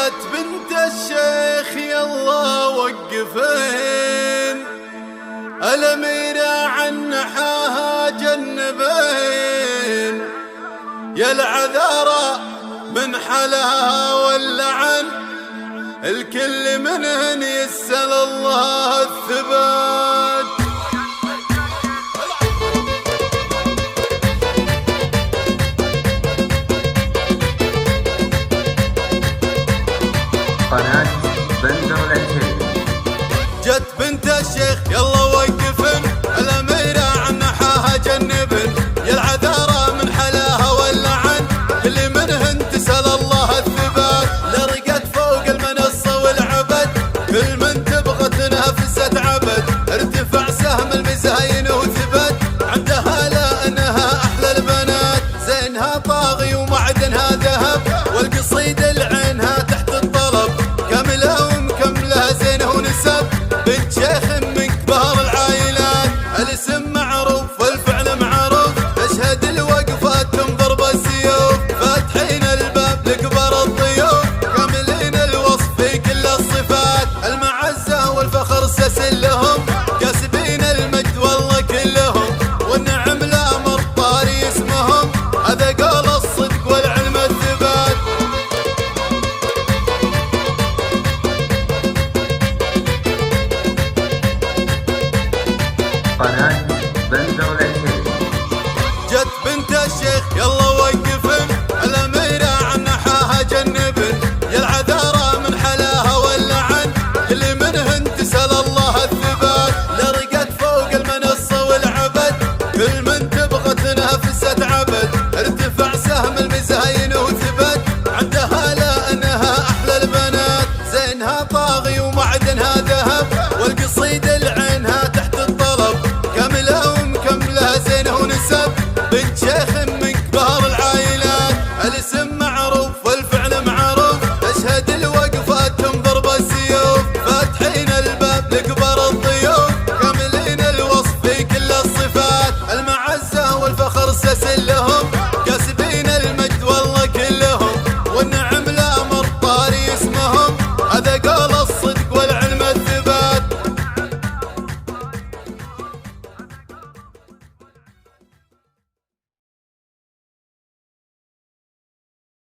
جت بنت الشيخ يلا وقفين، الأميرة عن نحاها جنبين، يا العذارى من حلاها واللعن، الكل منهن يسأل الله الثبات. قناة بندر العتيبي. جت بنت الشيخ يلا وقفن، الأميرة عن نحاها جنبن، يا العذارى من حلاها واللعن، اللي منهن تسأل الله الثبات. لرقت فوق المنصة والعبد، كل من تبغى تنافسة عبد، ارتفع سهم المزاين وثبت، عندها لا انها احلى البنات، زينها طاغي ومعدنها ذهب، والقصيدة لعينها تحت الطلب، كاملة ومكملة زينة ونسب، بنت شيخ من كبار العائلات، الاسم معروف والفعل معروف، تشهد الوقفات تنظر بالسيوف، فاتحين الباب لكبار الضيوف، كاملين الوصف في كل الصفات، المعزة والفخر سلسل لهم، كاسبين المجد والله كلهم، والنعم لا مرطاري اسمهم، هذا قول الصدق والعلم الثبات. قناة بندر العتيبي. جت